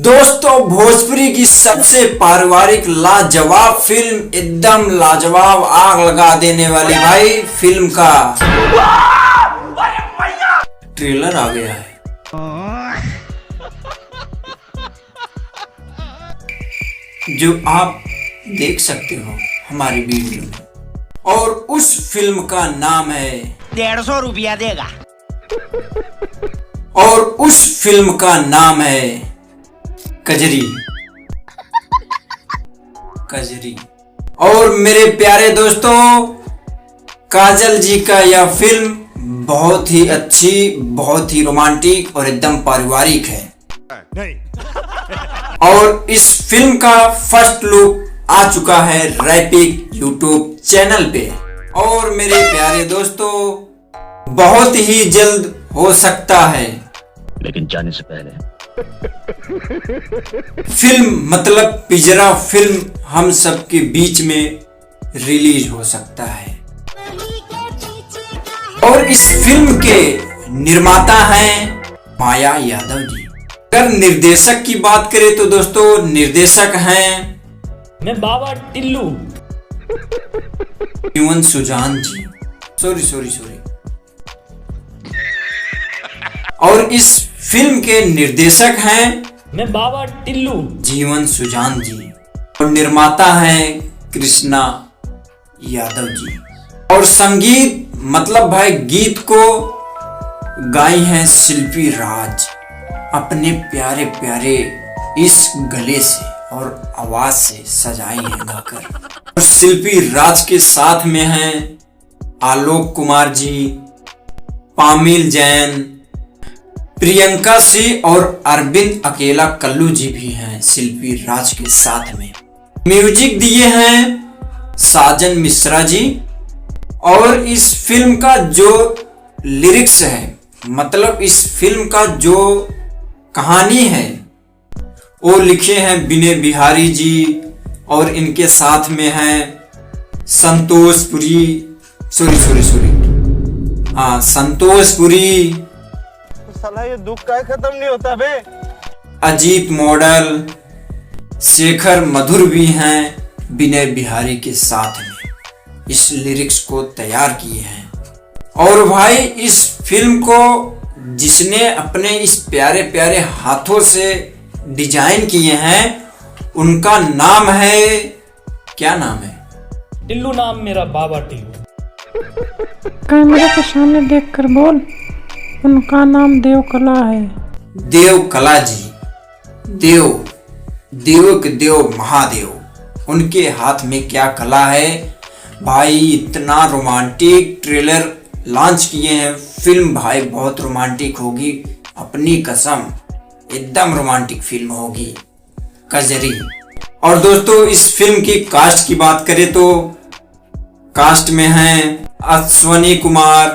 दोस्तों भोजपुरी की सबसे पारिवारिक लाजवाब फिल्म, एकदम लाजवाब, आग लगा देने वाली भाई फिल्म का ट्रेलर आ गया है। जो आप देख सकते हो हमारी वीडियो में, और उस फिल्म का नाम है 150 रुपया देगा। और उस फिल्म का नाम है कजरी। कजरी। और मेरे प्यारे दोस्तों, काजल जी का यह फिल्म बहुत ही अच्छी, बहुत ही रोमांटिक और एकदम पारिवारिक है। और इस फिल्म का फर्स्ट लुक आ चुका है रैपिक यूट्यूब चैनल पे। और मेरे प्यारे दोस्तों, बहुत ही जल्द हो सकता है, लेकिन जाने से पहले फिल्म मतलब पिंजरा फिल्म हम सबके बीच में रिलीज हो सकता है। और इस फिल्म के निर्माता हैं माया यादव जी। अगर निर्देशक की बात करें तो दोस्तों निर्देशक हैं मैं बाबा टिल्लू जीवन सुजान जी। सॉरी। और इस फिल्म के निर्देशक हैं मैं बाबा टिल्लू जीवन सुजान जी। और निर्माता हैं कृष्णा यादव जी। और संगीत मतलब भाई गीत को गाई हैं शिल्पी राज अपने प्यारे प्यारे इस गले से और आवाज से सजाई है गाकर। और शिल्पी राज के साथ में हैं आलोक कुमार जी, पामिल जैन, प्रियंका सिंह और अरविंद अकेला कल्लू जी भी हैं शिल्पी राज के साथ में। म्यूजिक दिए हैं साजन मिश्रा जी। और इस फिल्म का जो लिरिक्स है, मतलब इस फिल्म का जो कहानी है, वो लिखे हैं विनय बिहारी जी। और इनके साथ में हैं संतोष पुरी, संतोष पुरी, साला ये दुख का खत्म नहीं होता बे। अजीत मॉडल, शेखर मधुर भी हैं विनय बिहारी के साथ में इस लिरिक्स को तैयार किए हैं। और भाई इस फिल्म को जिसने अपने इस प्यारे प्यारे हाथों से डिजाइन किए हैं, उनका नाम है, क्या नाम है? टिल्लू नाम मेरा बाबा टिल्लू। कैमरे के सामने देखकर बोल। उनका नाम देव कला है। देव कला जी। देव के देव महादेव। उनके हाथ में क्या कला है भाई। इतना रोमांटिक ट्रेलर लॉन्च किए हैं। फिल्म भाई बहुत रोमांटिक होगी, अपनी कसम, एकदम रोमांटिक फिल्म होगी कजरी। और दोस्तों इस फिल्म की कास्ट की बात करें तो कास्ट में हैं अश्वनी कुमार,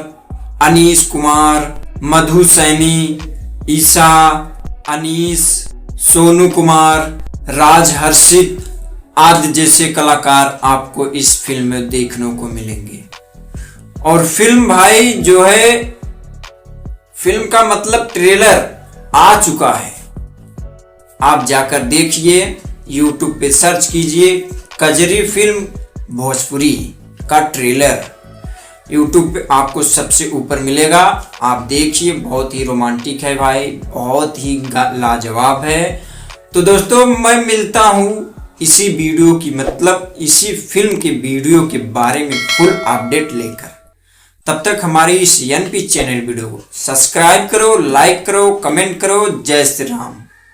अनीश कुमार, मधु सैनी, ईशा, अनीस, सोनू कुमार, राज हर्षित आदि जैसे कलाकार आपको इस फिल्म में देखने को मिलेंगे। और फिल्म भाई जो है, फिल्म का मतलब ट्रेलर आ चुका है, आप जाकर देखिए, YouTube पे सर्च कीजिए कजरी फिल्म भोजपुरी का ट्रेलर। YouTube पे आपको सबसे ऊपर मिलेगा, आप देखिए। बहुत ही रोमांटिक है भाई, बहुत ही लाजवाब है। तो दोस्तों मैं मिलता हूँ इसी वीडियो की, मतलब इसी फिल्म के वीडियो के बारे में फुल अपडेट लेकर। तब तक हमारी इस NP चैनल वीडियो को सब्सक्राइब करो, लाइक करो, कमेंट करो। जय श्री राम।